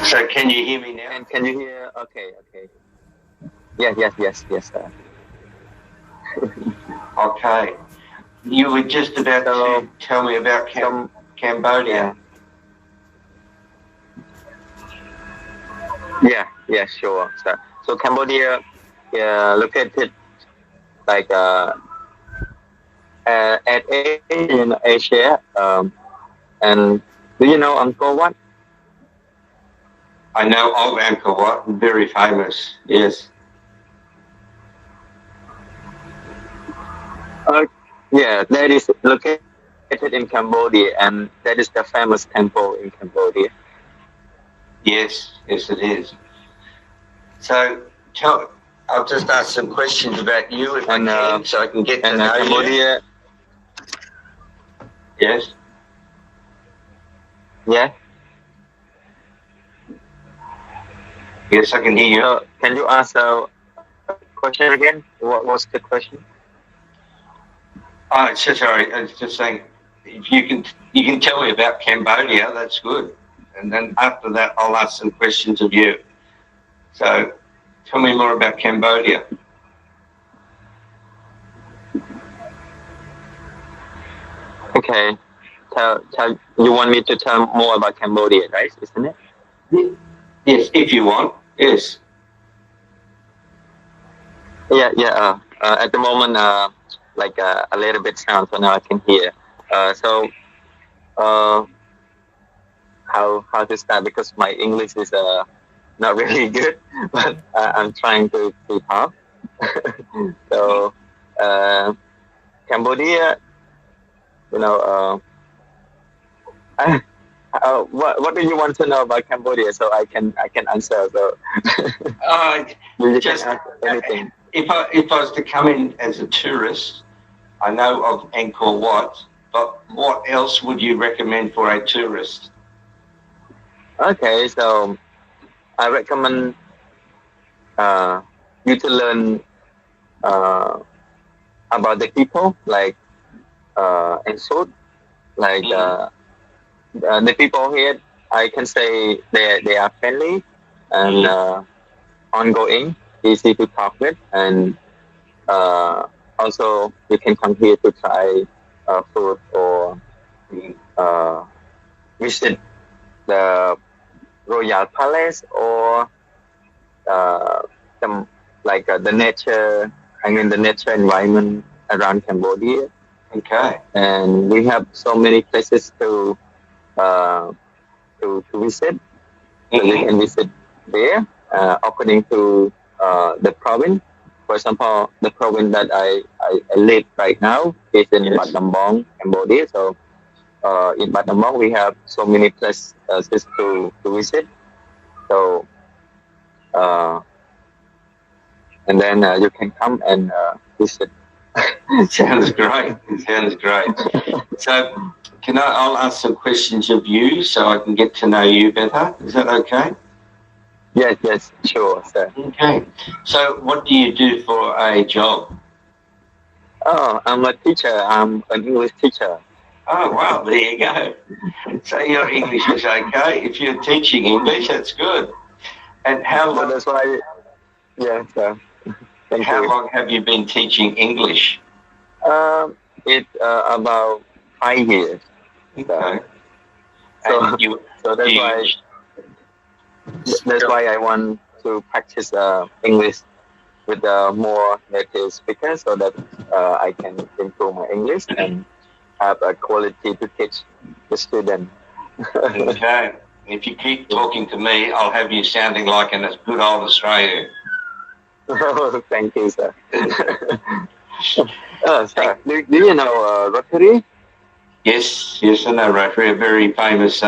So can you hear me now? And can you hear? Okay, okay. Yes, sir. Okay. You were just about So, to tell me about Cambodia. yeah, yeah, sure, sir. So Cambodia, located like at in Asia. And do you know Angkor Wat? I know of Angkor Wat, very famous. Yes. Uh, yeah, that is located in Cambodia, and that is the famous temple in Cambodia. Yes, yes, it is. So I'll just ask some questions about you if And I can, so I can get to and know you. Cambodia, Yes. yeah. Yes, I can hear you. So can you ask a question again? What was the question? Oh, so sorry. I was just saying, if you can tell me about Cambodia. That's good. And then after that, I'll ask some questions of you. So, tell me more about Cambodia. Okay. You want me to tell more about Cambodia, right? Isn't it? Yes, if you want. Yes. Yeah. At the moment, like a little bit sound, so now I can hear. So, uh, how to start? Because my English is not really good, but I'm trying to talk. So, uh, Cambodia, you know, what do you want to know about Cambodia? So I can answer. So Uh, you can just ask anything. if I was to come in as a tourist, I know of Angkor Wat, but what else would you recommend for a tourist? Okay, so I recommend you to learn uh, about the people, like and so like Mm. the people here. I can say they are friendly and Mm. ongoing, easy to talk with, and uh, also you can come here to try food or Mm. uh, visit the royal palace or uh, the, like the nature. I mean the nature environment around Cambodia, Okay. and we have so many places uh, to visit. So you Hmm. can visit there according to the province. For example, the province that I live right now is in Yes. Battambang, Cambodia. So in Battambang, we have so many places to visit. So uh, and then you can come and visit. Sounds great. Sounds great. So, I'll ask some questions of you so I can get to know you better. Is that okay? Yes, sure, sir. Okay. So, what do you do for a job? Oh, I'm a teacher. I'm an English teacher. Oh, wow. There you go. So, your English is okay. If you're teaching English, that's good. And So that's why, yeah, sir. Thank how you. long have you been teaching English? It's about 5 years. So, Okay. so, And you, so do that's you, why I want to practice English with more native speakers so that I can improve my English and have a quality to teach the student. okay. If you keep talking to me, I'll have you sounding like a good old Australian. Thank you, sir. Sir, do you know Rotary? Yes, I know Rotary, a very famous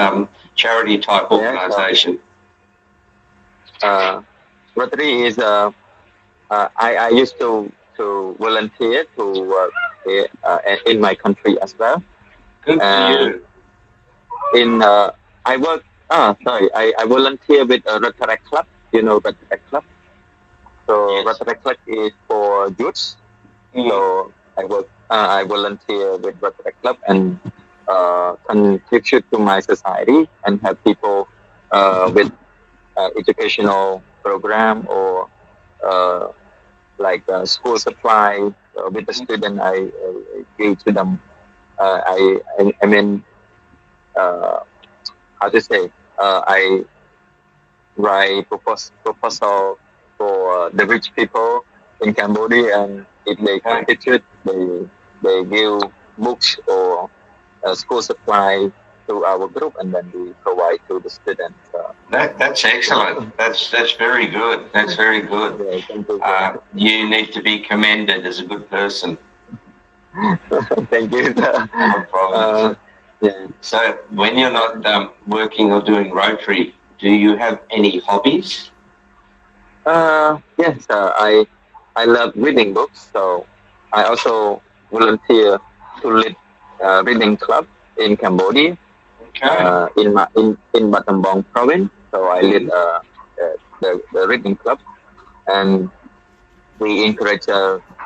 charity type Yeah, so organisation. uh, Rotary is I used to volunteer to work here, in my country as well. Good for And you. in I work. Sorry, I volunteer with a Rotary Club. You know Rotary Club. So Yes. Rotary Club is for youths. Mm. So I work. I volunteer with Rotary Club and contribute to my society and help people with educational program or uh, like school supply with the student. I give to them. I mean, uh, how to say? I write proposal for the rich people in Cambodia, and if they Okay. contribute, they give books or school supply to our group, and then we provide to the students. That's excellent. That's very good. That's very good. Yeah, thank you. You need to be commended as a good person. Thank you. No problem. Yeah. So when you're not working or doing Rotary, do you have any hobbies? Yes, I love reading books, so I also volunteer to lead reading club in Cambodia, Okay. in Battambang province. So I lead the reading club, and we encourage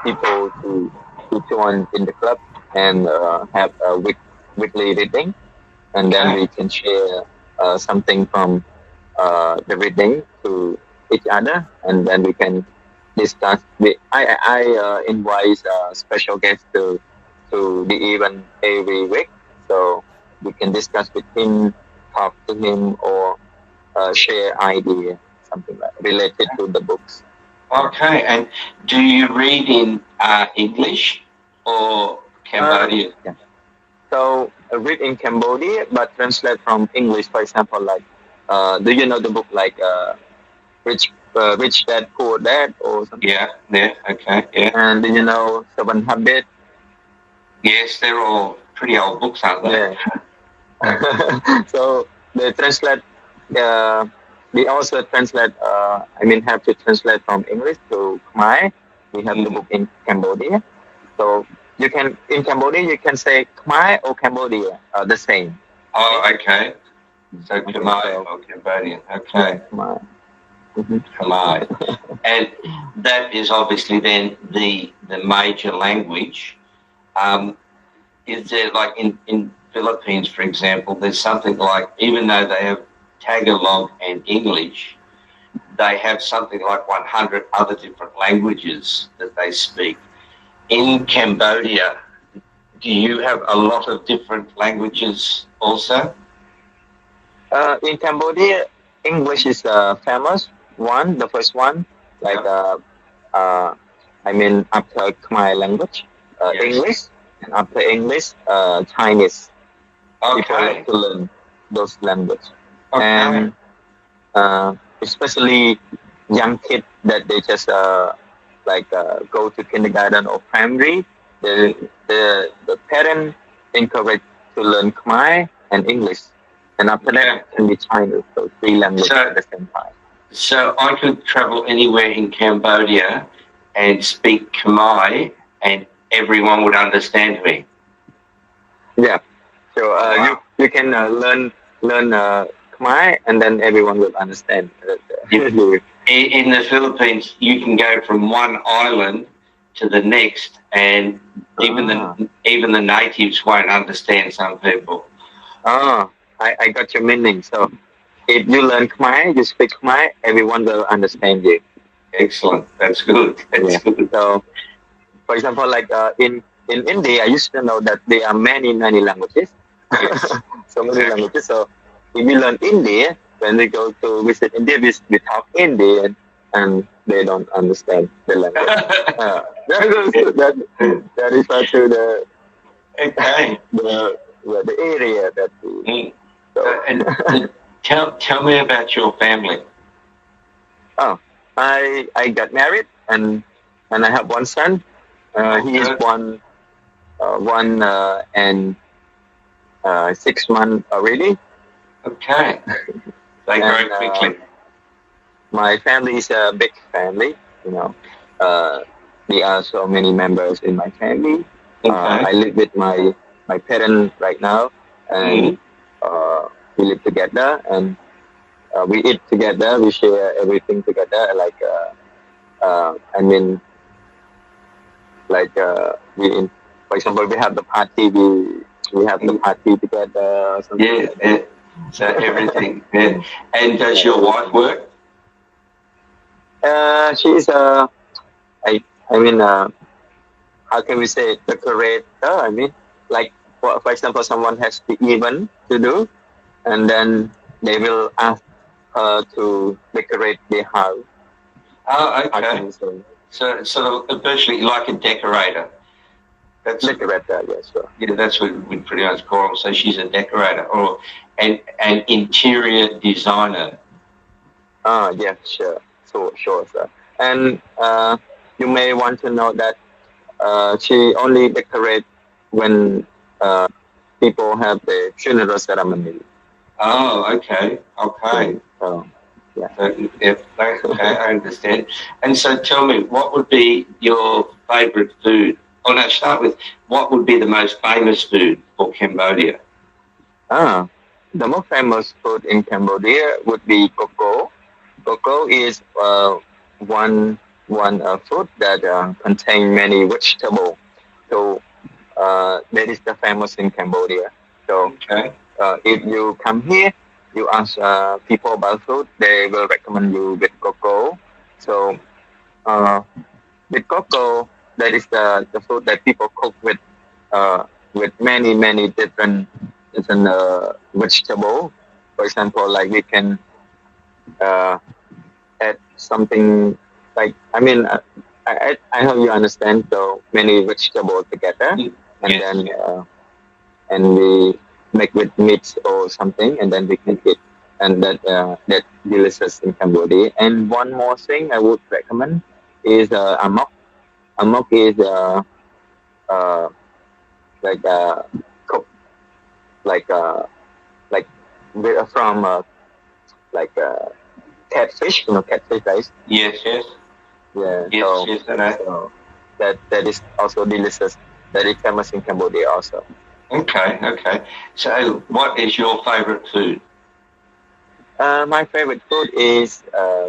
people to join in the club and have a weekly reading, and then Okay. we can share something from the reading to each other, and then we can discuss. I invite special guests to the event every week, so we can discuss with him, talk to him, or share idea, something like related to the books. Okay. And do you read in English or Cambodian? Yeah. So read in Cambodia, but translate from English. For example, like do you know the book like Rich Dad Poor Dad or something? Yeah. Yeah. Okay. Yeah. And do you know Seven Habits? Yes, they're all pretty old books, aren't they? Yeah. So they translate. We also translate. I mean, have to translate from English to Khmer. We have the book in Cambodia. So you can in Cambodia you can say Khmer or Cambodia the same. Oh, okay. So Okay, Khmer so or Cambodian. Okay. Khmer. Mhm. Khmer. And that is obviously then the major language. Is there like in Philippines, for example, there's something like, even though they have Tagalog and English, they have something like 100 other different languages that they speak. In Cambodia, do you have a lot of different languages also? In Cambodia, English is famous one, the first one. Like I mean, after Khmer language, Yes. English, and after English, Chinese. People Okay. like to learn those languages, Okay. and especially young kids that they just go to kindergarten or primary. The parent encourage to learn Khmer and English, and after Yeah. that can be Chinese. So three languages So- at the same time. So I could travel anywhere in Cambodia and speak Khmer, and everyone would understand me. Yeah. So Wow. you can learn Khmer, and then everyone will understand. In the Philippines, you can go from one island to the next, and even the natives won't understand some people. Oh, I got your meaning. So if you learn Khmer, you speak Khmer, everyone will understand you. Excellent. That's good. That's Yeah. good. So, for example, like in India, I used to know that there are many languages. Yes. So many Exactly. languages. So if we learn India, when we go to visit India, we talk Indian, and they don't understand the language. That refers to Okay. the area that we. Mm. So, And tell me about your family. I got married, and I have one son. He is Good. one and 6 months already. Okay. They grow And, quickly. My family is a big family. You know, there are so many members in my family. Okay. I live with my parents right now, and we live together, and we eat together. We share everything together. Like I mean, like for example, we have the party. We have the party together. Or something Yeah, like that. yeah. So everything. Yeah. And does your wife work? She is I mean, how can we say it? Decorator? I mean, like for example, someone has the event to do, and then they will ask her to decorate the house. Oh, How can okay. we say? So it's sort of virtually like a decorator. That's Decorator, yes, sure. yeah, that's what we pretty much call her. So she's a decorator or an interior designer. Yeah, sure. So sure, sir. And you may want to know that she only decorate when uh, people have the funeral ceremony. Oh, okay, okay. So, yeah. So, if okay, I understand. And so, tell me, what would be your favourite food? Oh no, start with what would be the most famous food for Cambodia? Ah, the most famous food in Cambodia would be cocoa. Cocoa is one fruit that contain many vegetables. So that is the famous in Cambodia. So Okay. if you come here, you ask people about food, they will recommend you with cocoa. So uh, with cocoa, that is the food that people cook with many different vegetable. For example, like we can uh, add something like I hope you understand. So many vegetables together, and Yes. then and we make with meat or something, and then we can eat, and that delicious in Cambodia. And one more thing I would recommend is amok. Amok is uh, like cook like like from like catfish, catfish rice. Yes. Yes. Yeah, Yes. Yes. I know. so that is also delicious. That is famous in Cambodia also. Okay. Okay. So, what is your favourite food? My favorite food is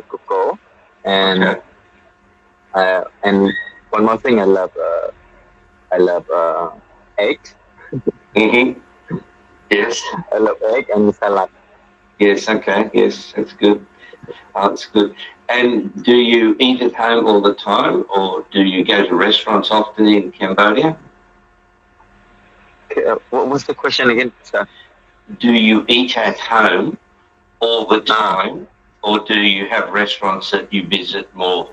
cocoa, and Okay. and one more thing I love eggs. Mhm. Yes. I love egg and salad. Yes. Okay. Yes. That's good. That's good. And do you eat at home all the time, or do you go to restaurants often in Cambodia? Okay, what was the question again, sir? Do you eat at home all the Ah, time, or do you have restaurants that you visit more?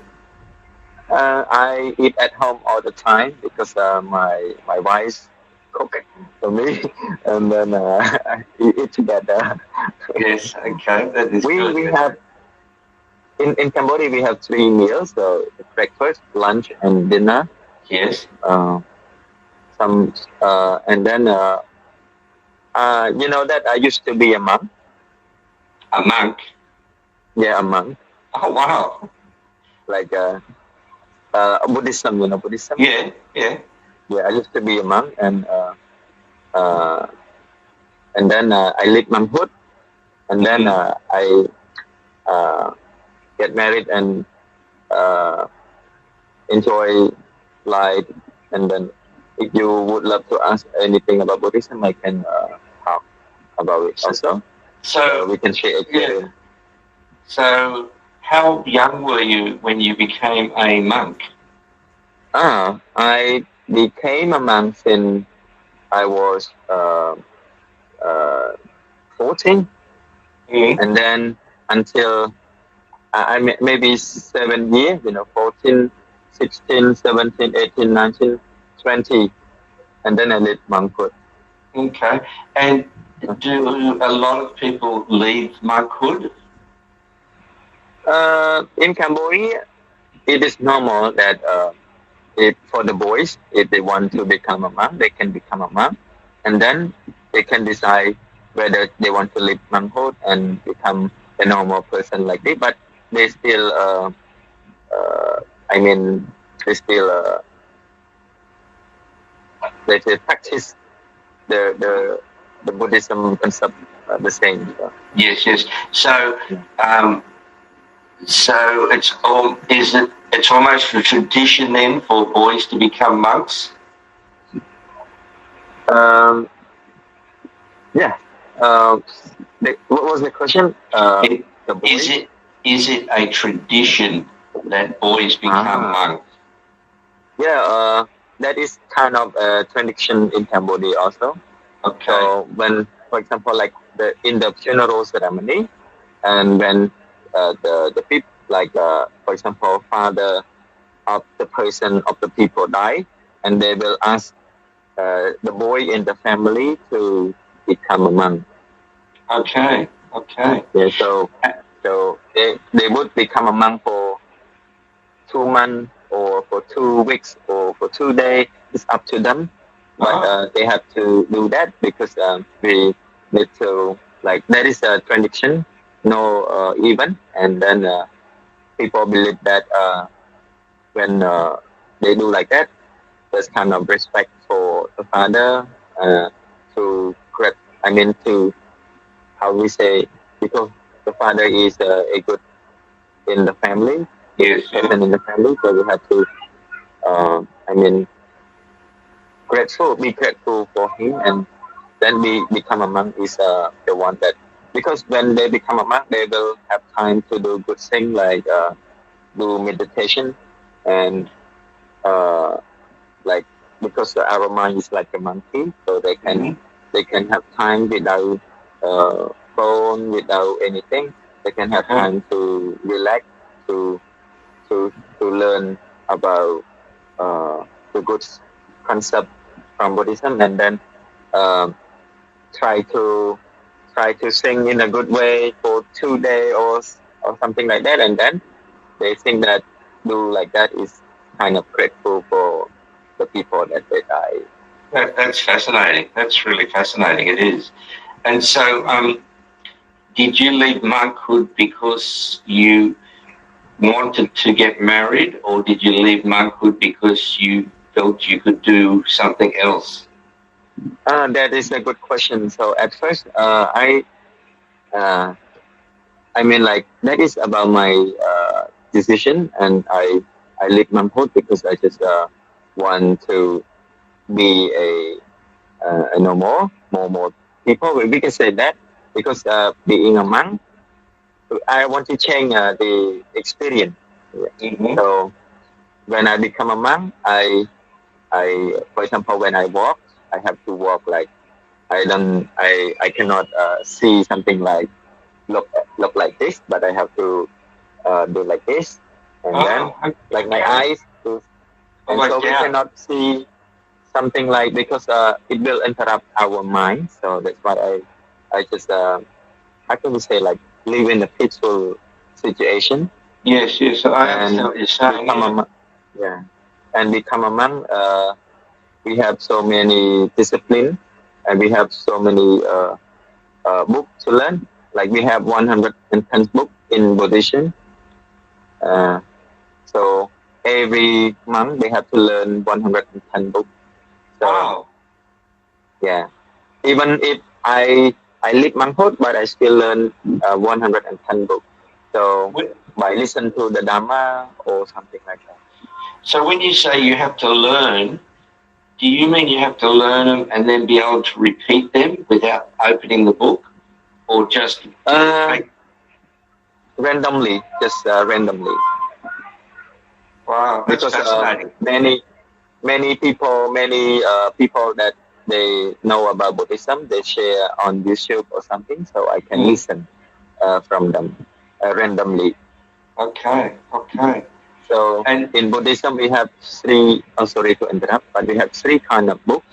I eat at home all the time because my wife cook for me, and then we eat together. Yes, okay, that is We good. have in Cambodia we have three meals: so breakfast, lunch, and dinner. Yes, Uh, some and then you know that I used to be a monk. a monk. Yeah, a monk, Oh wow. like Buddhism. You know Buddhism. Yeah, yeah. Yeah, I used to be a monk, uh, and then I live monkhood, and then Hmm. I uh, get married and uh, enjoy life. And then, if you would love to ask anything about Buddhism, I can talk about it So, also. So so we can share yeah. experience. So how young were you when you became a monk? I became a monk since I was uh, 14, Mm. and then until maybe 7 years, 14, 16, 17, 18, 19, 20, and then I lived monkhood. Okay. And do a lot of people leave monkhood? In Cambodia, it is normal that if for the boys, if they want to become a monk, they can become a monk, and then they can decide whether they want to live monkhood and become a normal person like this. But they still, I mean, they still, they practice the Buddhism concept the same. So, Yes, yes. So um, so it's almost a tradition then for boys to become monks? um, yeah. What was the question? It, The is boys. it is it a tradition that boys become monks? Yeah, that is kind of a tradition in Cambodia also. Okay. So when, for example, like in the funeral ceremony, and when the people, like for example, father of the person of the people die, and they will ask the boy in the family to become a monk. Okay. Okay. Yeah, so they would become a monk for 2 months or for 2 weeks or for 2 days. It's up to them, but they have to do that because we need to, like, there is a tradition, no event, and then people believe that when they do like that, there's kind of respect for the father to correct. I mean, to how we say, because the father is a good in the family, Yes. person in the family, so we have to, I mean, be grateful for him, and then we become a monk is the one that, because when they become a monk, they will have time to do good things like do meditation and like, because our mind is like a monkey, so they can have time without phone, without anything. They can have time to relax, to to learn about the good concept from Buddhism, and then um, try to sing in a good way for 2 days or something like that, and then they think that do like that is kind of grateful for the people that they die. That's fascinating. That's really fascinating. It is. And so, did you leave monkhood because you wanted to get married, or did you leave monkhood because you felt you could do something else? That is a good question. So at first, uh, I mean, like, that is about my decision, and I leave monkhood because I just want to be a more people. We can say that because being a monk, I want to change the experience. Mm-hmm. So when I become a monk, for example, when I walk, I have to walk like, I cannot see something like look like this, but I have to do like this, and then like my eyes, and so we cannot see something like, because it will interrupt our mind. So that's why I just how can we say, like, live in a peaceful situation. Yes, I understand what you're saying. Yeah, and become a monk. We have so many discipline, and we have so many books to learn. Like, we have 110 books in Buddhism. So every month they have to learn 110 books. So, wow. Yeah. Even if I live monkhood, but I still learn 110 books. So by listen to the Dhamma or something like that. So when you say you have to learn, do you mean you have to learn them and then be able to repeat them without opening the book, or just randomly, just randomly? Wow, that's fascinating. Many people that they know about Buddhism, they share on YouTube or something, so I can listen from them randomly. Okay. So, and in Buddhism, we have three. Oh, sorry to interrupt, but we have three kind of books.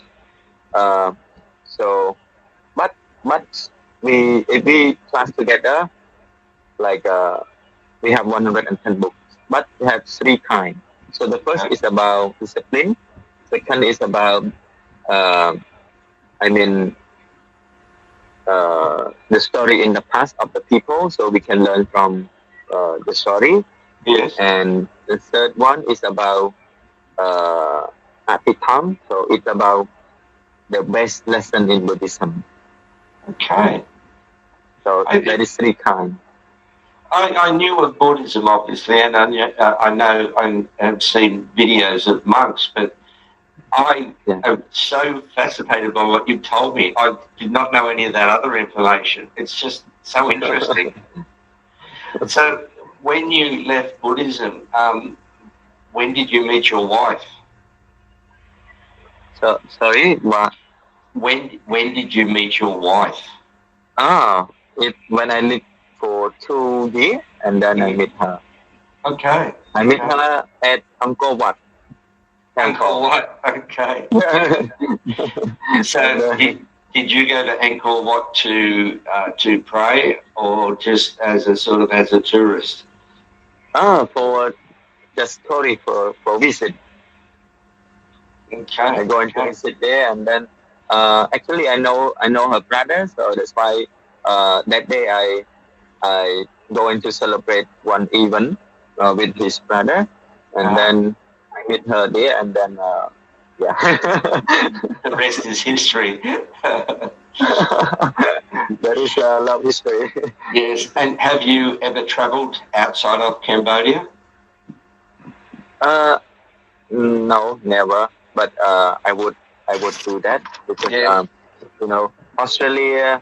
So, but if we class together, like we have 110 books, but we have three kind. So the first is about discipline. Second is about the story in the past of the people, so we can learn from the story. Yes. And the third one is about Atitam, so it's about the best lesson in Buddhism. Okay. So that is three kinds. I knew of Buddhism, obviously, and I know I have seen videos of monks, but I am so fascinated by what you've told me. I did not know any of that other information. It's just so interesting. So when you left Buddhism, when did you meet your wife? So sorry, what? When did you meet your wife? It when I lived for 2 years and then I met her. Okay. I met her at Angkor Wat. Angkor Wat. Okay. So did you go to Angkor Wat to pray, or just as a tourist? For just story for visit. Okay. I go and visit there, and then actually I know her brother, so that's why that day I going to celebrate one event with his brother, and then I meet her there, and then yeah. The rest is history. That is a love history. Yes. And have you ever travelled outside of Cambodia? No, never. But I would do that because Australia,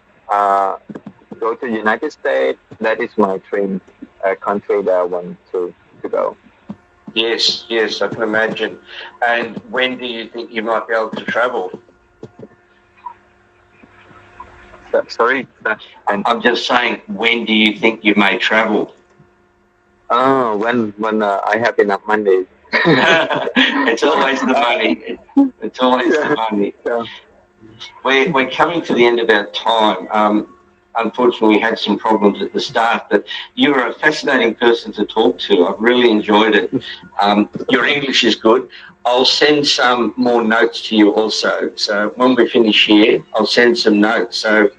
go to United States. That is my dream country that I want to go. Yes, I can imagine. And when do you think you might be able to travel? Sorry, I'm just saying, when do you think you may travel? When I have enough money. It's always the money. It's always the money. Yeah. We're coming to the end of our time. Unfortunately, we had some problems at the start, but you are a fascinating person to talk to. I've really enjoyed it. Your English is good. I'll send some more notes to you also. So when we finish here, I'll send some notes. So